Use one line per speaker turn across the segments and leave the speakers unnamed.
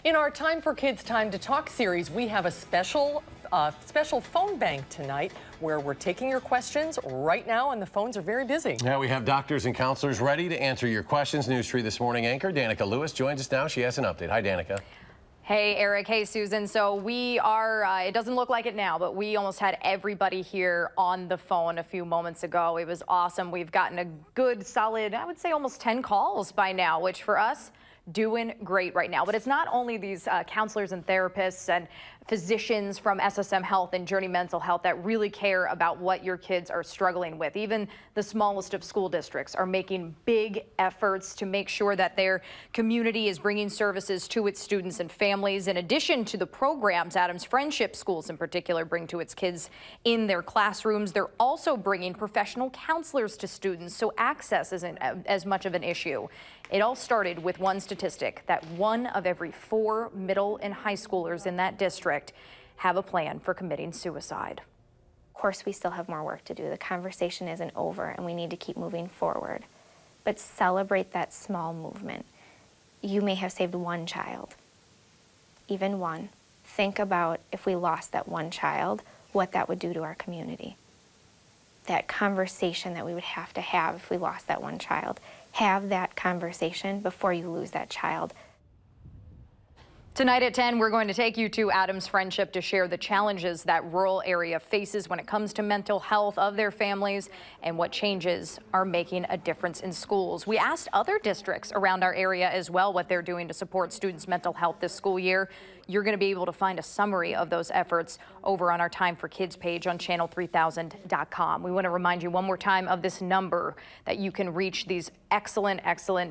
In our Time for Kids, Time to Talk series, we have a special phone bank tonight where we're taking your questions right now, and the phones are very busy.
Yeah, we have doctors and counselors ready to answer your questions. News 3 This Morning anchor Dannika Lewis joins us now. She has an update. Hi, Dannika.
Hey, Eric. Hey, Susan. So we are, it doesn't look like it now, but we almost had everybody here on the phone a few moments ago. It was awesome. We've gotten a good, solid, I would say almost 10 calls by now, which for us, doing great right now. But it's not only these counselors and therapists and physicians from SSM Health and Journey Mental Health that really care about what your kids are struggling with. Even the smallest of school districts are making big efforts to make sure that their community is bringing services to its students and families. In addition to the programs Adams Friendship Schools in particular bring to its kids in their classrooms, they're also bringing professional counselors to students, so access isn't as much of an issue. It all started with one statistic that 1 of every 4 middle and high schoolers in that district have a plan for committing suicide.
Of course, we still have more work to do. The conversation isn't over, and we need to keep moving forward. But celebrate that small movement. You may have saved 1 child, even 1. Think about if we lost that 1 child, what that would do to our community. That conversation that we would have to have if we lost that 1 child. Have that conversation before you lose that child.
Tonight at 10, we're going to take you to Adams Friendship to share the challenges that rural area faces when it comes to mental health of their families and what changes are making a difference in schools. We asked other districts around our area as well what they're doing to support students' mental health this school year. You're going to be able to find a summary of those efforts over on our Time for Kids page on channel3000.com. We want to remind you one more time of this number that you can reach these excellent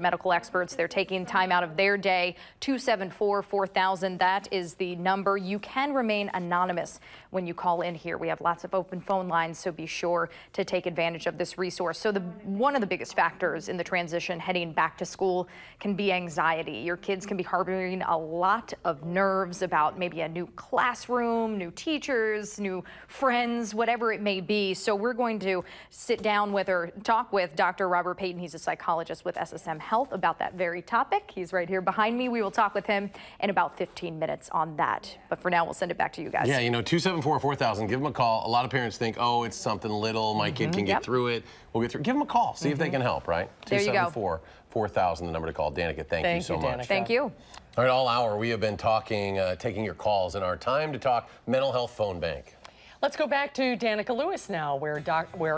medical experts. They're taking time out of their day. 274-4000. That is the number. You can remain anonymous when you call in here. We have lots of open phone lines, so be sure to take advantage of this resource. So one of the biggest factors in the transition heading back to school can be anxiety. Your kids can be harboring a lot of nerves about maybe a new classroom, new teachers, new friends, whatever it may be. So we're going to sit down with or talk with Dr. Robert Payton. He's a psychologist with SSM Health about that very topic. He's right here behind me. We will talk with him in about 15 minutes on that. But for now, we'll send it back to you guys.
Yeah, you know, 274-4000, give them a call. A lot of parents think, oh, it's something little, my kid can get through it. We'll get through. Give them a call, see if they can help, right?
There you go.
274-4000, the number to call. Dannika, thank you so much.
Thank you.
All right, all hour we have been talking, taking your calls in our Time to Talk mental health phone bank.
Let's go back to Dannika Lewis now, where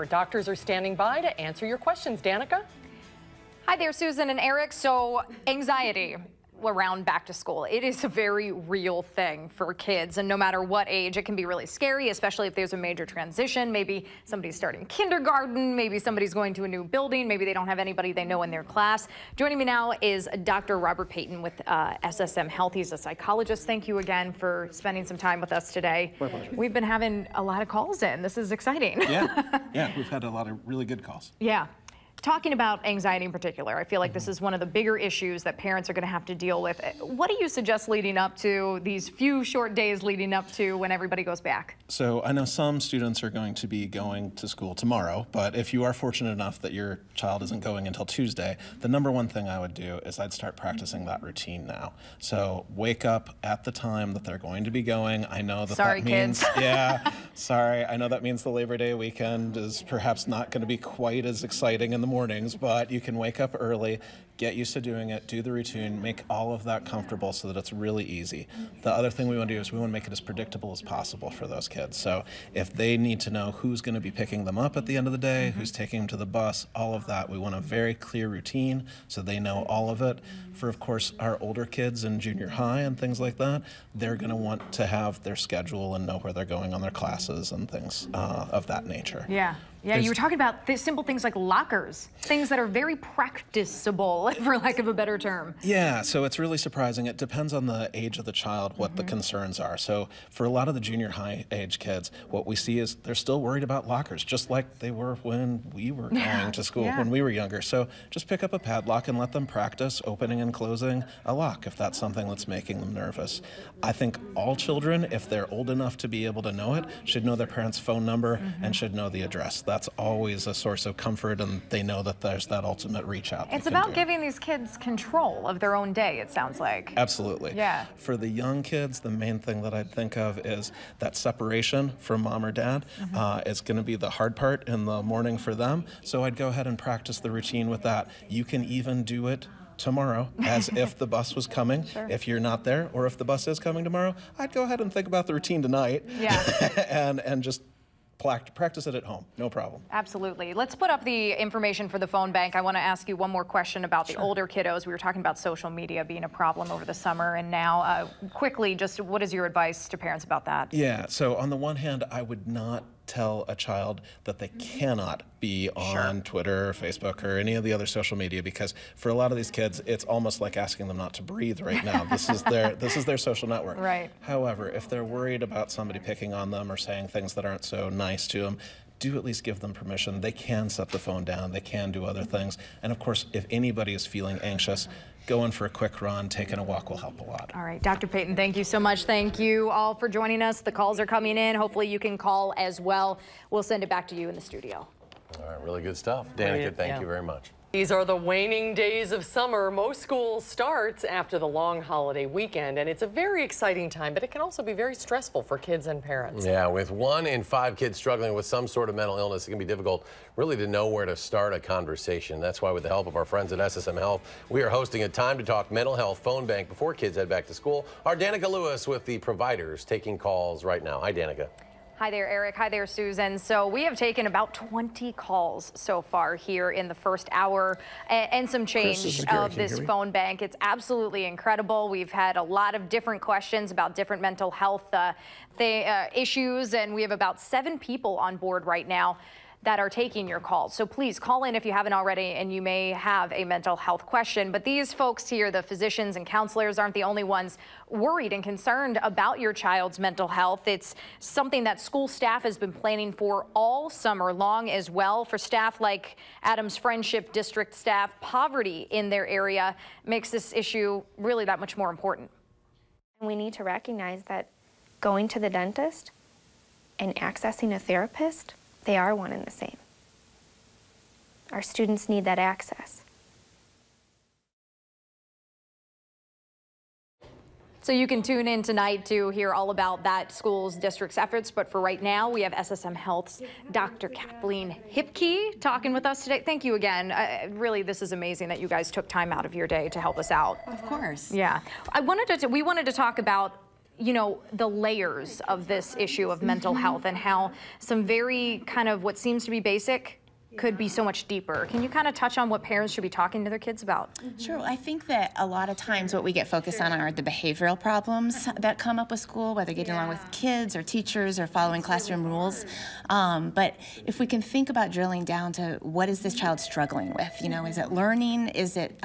doctors are standing by to answer your questions. Dannika?
Hi there, Susan and Eric. So anxiety around back to school. It is a very real thing for kids, and no matter what age, it can be really scary, especially if there's a major transition. Maybe somebody's starting kindergarten, maybe somebody's going to a new building, maybe they don't have anybody they know in their class. Joining me now is Dr. Robert Payton with SSM Health. He's a psychologist. Thank you again for spending some time with us today.
My pleasure.
We've been having a lot of calls in. This is exciting.
Yeah, we've had a lot of really good calls.
Yeah. Talking about anxiety in particular, I feel like this is one of the bigger issues that parents are going to have to deal with. What do you suggest leading up to these few short days leading up to when everybody goes back?
So I know some students are going to be going to school tomorrow, but if you are fortunate enough that your child isn't going until Tuesday, the #1 thing I would do is I'd start practicing that routine now. So wake up at the time that they're going to be going. I know that that means,
kids.
Yeah, sorry. I know that means the Labor Day weekend is perhaps not going to be quite as exciting in the mornings, but you can wake up early, get used to doing it, do the routine, make all of that comfortable so that it's really easy. The other thing we want to do is we want to make it as predictable as possible for those kids. So if they need to know who's going to be picking them up at the end of the day, who's taking them to the bus, all of that, we want a very clear routine so they know all of it. For, of course, our older kids in junior high and things like that, they're going to want to have their schedule and know where they're going on their classes and things of that nature.
Yeah, you were talking about simple things like lockers, things that are very practicable, for lack of a better term.
Yeah, so it's really surprising. It depends on the age of the child, what the concerns are. So for a lot of the junior high age kids, what we see is they're still worried about lockers, just like they were when we were going to school when we were younger. So just pick up a padlock and let them practice opening and closing a lock if that's something that's making them nervous. I think all children, if they're old enough to be able to know it, should know their parents' phone number and should know the address. That's always a source of comfort, and they know that there's that ultimate reach out.
It's about giving giving these kids control of their own day, it sounds like.
Absolutely.
Yeah.
For the young kids, the main thing that I'd think of is that separation from mom or dad is going to be the hard part in the morning for them. So I'd go ahead and practice the routine with that. You can even do it tomorrow as if the bus was coming.
Sure.
If you're not there, or if the bus is coming tomorrow, I'd go ahead and think about the routine tonight.
Yeah.
and just practice it at home, no problem.
Absolutely. Let's put up the information for the phone bank. I want to ask you one more question about the older kiddos. We were talking about social media being a problem over the summer, and now quickly, just what is your advice to parents about that?
Yeah, so on the one hand, I would not tell a child that they cannot be on Twitter or Facebook or any of the other social media, because for a lot of these kids, it's almost like asking them not to breathe right now. This is their social network.
Right.
However, if they're worried about somebody picking on them or saying things that aren't so nice to them, do at least give them permission. They can set the phone down. They can do other things. And of course, if anybody is feeling anxious, going for a quick run, taking a walk will help a lot.
All right, Dr. Payton, thank you so much. Thank you all for joining us. The calls are coming in. Hopefully you can call as well. We'll send it back to you in the studio.
All right, really good stuff. Danica, thank you very much.
These are the waning days of summer. Most school starts after the long holiday weekend, and it's a very exciting time, but it can also be very stressful for kids and parents.
Yeah, with 1 in 5 kids struggling with some sort of mental illness, it can be difficult really to know where to start a conversation. That's why with the help of our friends at SSM Health, we are hosting a Time to Talk mental health phone bank before kids head back to school. Our Dannika Lewis with the providers taking calls right now. Hi, Dannika.
Hi there, Eric. Hi there, Susan. So we have taken about 20 calls so far here in the first hour and some change of this phone bank. It's absolutely incredible. We've had a lot of different questions about different mental health issues, and we have about 7 people on board right now that are taking your calls. So please call in if you haven't already, and you may have a mental health question. But these folks here, the physicians and counselors, aren't the only ones worried and concerned about your child's mental health. It's something that school staff has been planning for all summer long as well. For staff like Adams Friendship District staff, poverty in their area makes this issue really that much more important.
We need to recognize that going to the dentist and accessing a therapist, they are one and the same. Our students need that access.
So you can tune in tonight to hear all about that school's district's efforts. But for right now, we have SSM Health's Dr. Kathleen Hipke talking with us today. Thank you again. Really, this is amazing that you guys took time out of your day to help us out.
Of course.
Yeah. We wanted to talk about, you know, the layers of this issue of mental health and how some very kind of what seems to be basic could be so much deeper. Can you kind of touch on what parents should be talking to their kids about?
Sure. I think that a lot of times what we get focused on are the behavioral problems that come up with school, whether getting along with kids or teachers or following classroom rules. But if we can think about drilling down to what is this child struggling with? You know, is it learning? Is it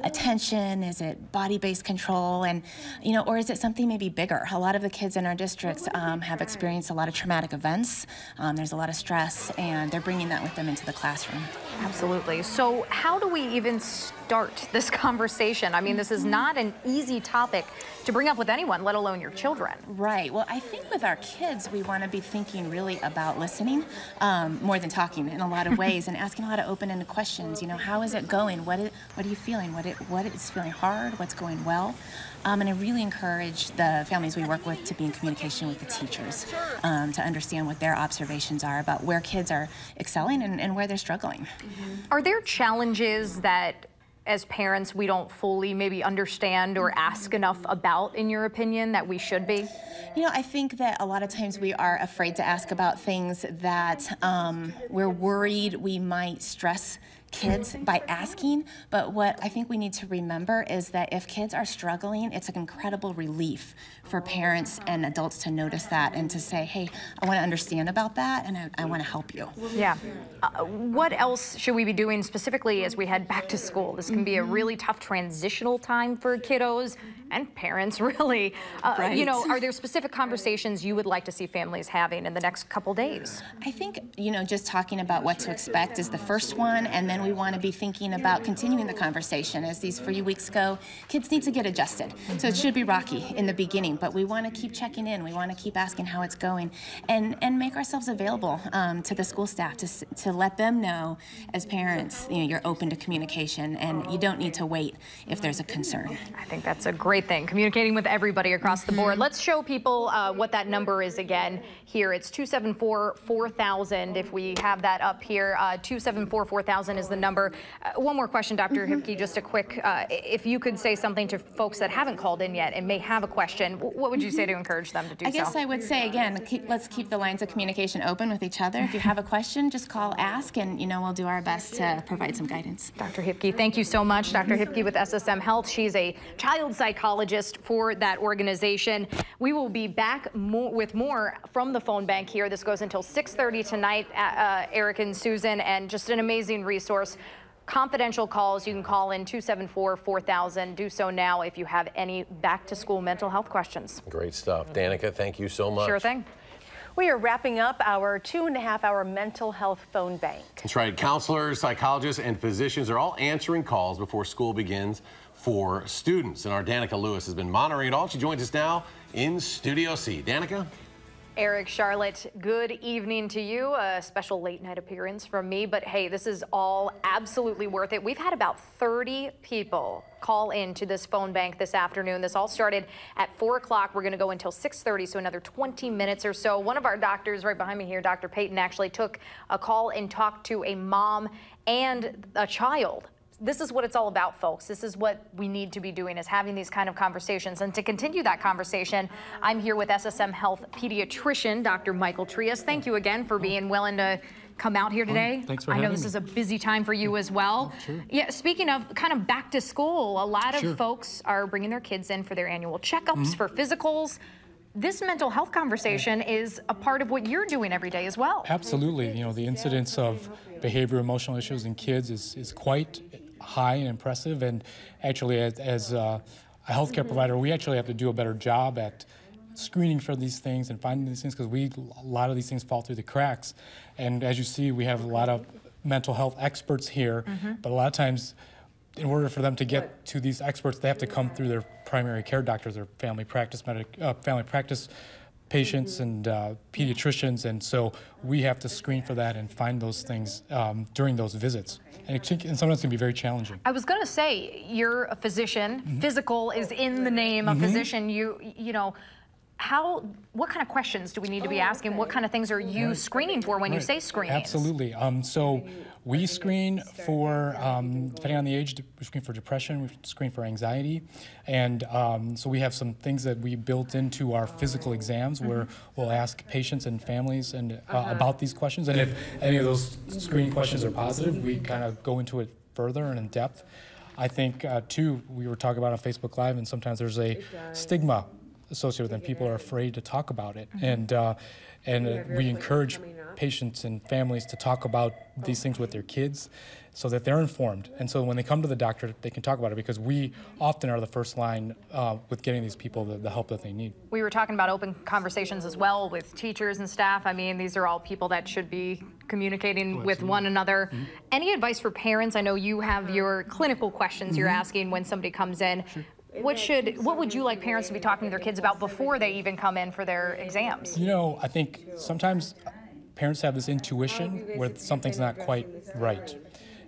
attention? Is it body-based control? And, you know, or is it something maybe bigger? A lot of the kids in our districts have experienced a lot of traumatic events. There's a lot of stress, and they're bringing that with them into the classroom.
Absolutely. So how do we even start this conversation? I mean, this is not an easy topic to bring up with anyone, let alone your children.
Right. Well, I think with our kids, we want to be thinking really about listening more than talking in a lot of ways, and asking a lot of open-ended questions. You know, how is it going? What are you feeling? What is feeling hard? What's going well? And I really encourage the families we work with to be in communication with the teachers to understand what their observations are about where kids are excelling and where they're struggling.
Are there challenges that as parents we don't fully maybe understand or ask enough about, in your opinion, that we should be?
You know, I think that a lot of times we are afraid to ask about things that we're worried we might stress kids by asking, but what I think we need to remember is that if kids are struggling, it's an incredible relief for parents and adults to notice that and to say, hey, I want to understand about that, and I want to help you.
Yeah. What else should we be doing specifically as we head back to school? This can be a really tough transitional time for kiddos and parents, really.
Right.
You know, are there specific conversations you would like to see families having in the next couple days?
I think, you know, just talking about what to expect is the first one, and then and we want to be thinking about continuing the conversation. As these few weeks go, kids need to get adjusted. So it should be rocky in the beginning, but we want to keep checking in. We want to keep asking how it's going, and make ourselves available to the school staff to let them know as parents, you're open to communication and you don't need to wait if there's a concern.
I think that's a great thing, communicating with everybody across the board. Let's show people what that number is again here. It's 274-4000 if we have that up here. 274-4000 is the number. One more question, Dr. Hipke, just a quick, if you could say something to folks that haven't called in yet and may have a question, what would you say to encourage them to do so?
I guess I would say, again, let's keep the lines of communication open with each other. If you have a question, just call, ask, and we'll do our best to provide some guidance.
Dr. Hipke, thank you so much. Dr. Hipke with SSM Health. She's a child psychologist for that organization. We will be back with more from the phone bank here. This goes until 6:30 tonight, Eric and Susan, and just an amazing resource. Confidential calls, you can call in 274-4000. Do so now if you have any back-to-school mental health questions.
Great stuff. Dannika, thank you so much.
Sure thing.
We are wrapping up our 2.5-hour mental health phone bank.
That's right. Counselors, psychologists, and physicians are all answering calls before school begins for students. And our Dannika Lewis has been monitoring it all. She joins us now in Studio C. Dannika?
Eric, Charlotte, good evening to you. A special late night appearance from me, but hey, this is all absolutely worth it. We've had about 30 people call in to this phone bank this afternoon. This all started at 4 o'clock. We're going to go until 6:30, so another 20 minutes or so. One of our doctors right behind me here, Dr. Payton, actually took a call and talked to a mom and a child. This is what it's all about, folks. This is what we need to be doing, is having these kind of conversations. And to continue that conversation, I'm here with SSM Health pediatrician, Dr. Michael Trias. Thank you again for being willing to come out here today.
Thanks for
having me. I know
this
is a busy time for you as well.
Sure.
Yeah, speaking of kind of back to school, a lot of folks are bringing their kids in for their annual checkups, for physicals. This mental health conversation is a part of what you're doing every day as well.
Absolutely. The incidence of behavioral emotional issues in kids is quite high and impressive, and actually as a healthcare provider, we actually have to do a better job at screening for these things and finding these things, because a lot of these things fall through the cracks. And as you see, we have a lot of mental health experts here, but a lot of times in order for them to get to these experts, they have to come through their primary care doctors, their family practice patients and pediatricians, and so we have to screen for that and find those things during those visits. And sometimes it can be very challenging.
I was going to say, you're a physician. Physical is in the name. A physician, you know, what kind of questions do we need to be asking? What kind of things are you screening for when you say screening?
Absolutely. So we screen for, depending on the age, we screen for depression, we screen for anxiety. And so we have some things that we built into our physical exams where we'll ask patients and families and about these questions. And if any of those screening questions are positive, we kind of go into it further and in depth. I think, too, we were talking about on Facebook Live, and sometimes there's a stigma associated with them. People are afraid to talk about it, and we encourage patients and families to talk about these things with their kids so that they're informed, and so when they come to the doctor they can talk about it, because we often are the first line with getting these people the help that they need.
We were talking about open conversations as well with teachers and staff. I mean, these are all people that should be communicating with one another. Any advice for parents? I know you have your clinical questions you're asking when somebody comes in. What would you like parents to be talking to their kids about before they even come in for their exams?
You know, I think sometimes parents have this intuition where something's not quite right.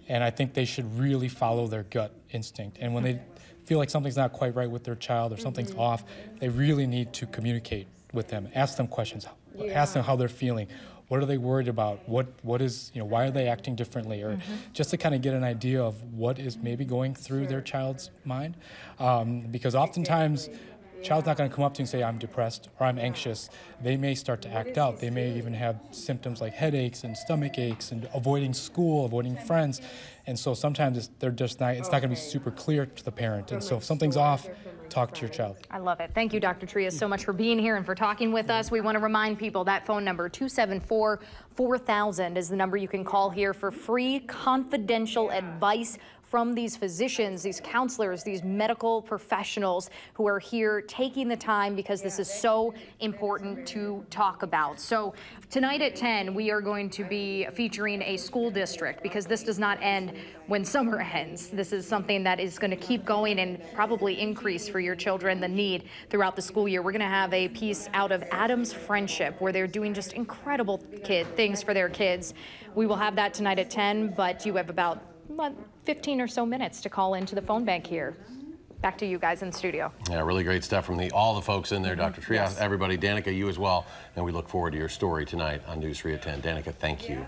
And I think they should really follow their gut instinct. And when they feel like something's not quite right with their child or something's off, they really need to communicate with them. Ask them questions. Ask them how they're feeling. What are they worried about? What is, why are they acting differently? Or just to kind of get an idea of what is maybe going through their child's mind. Because oftentimes, a child's not going to come up to you and say, I'm depressed or I'm anxious. They may start to act out. They may even have symptoms like headaches and stomach aches and avoiding school, avoiding friends. And so sometimes it's not going to be super clear to the parent. And so if something's off, talk to your child.
I love it. Thank you, Dr. Trias, so much for being here and for talking with us. We want to remind people that phone number, 274-4000, is the number you can call here for free confidential advice from these physicians, these counselors, these medical professionals who are here taking the time because this is so important to talk about. So tonight at 10, we are going to be featuring a school district because this does not end when summer ends. This is something that is going to keep going and probably increase for your children, the need throughout the school year. We're going to have a piece out of Adam's Friendship where they're doing just incredible things for their kids. We will have that tonight at 10, but you have about 15 or so minutes to call into the phone bank here. Back to you guys in the studio.
Yeah, really great stuff from all the folks in there, Dr. Trias,
Yes.
everybody, Dannika, you as well. And we look forward to your story tonight on News 3 at 10. Dannika, thank you.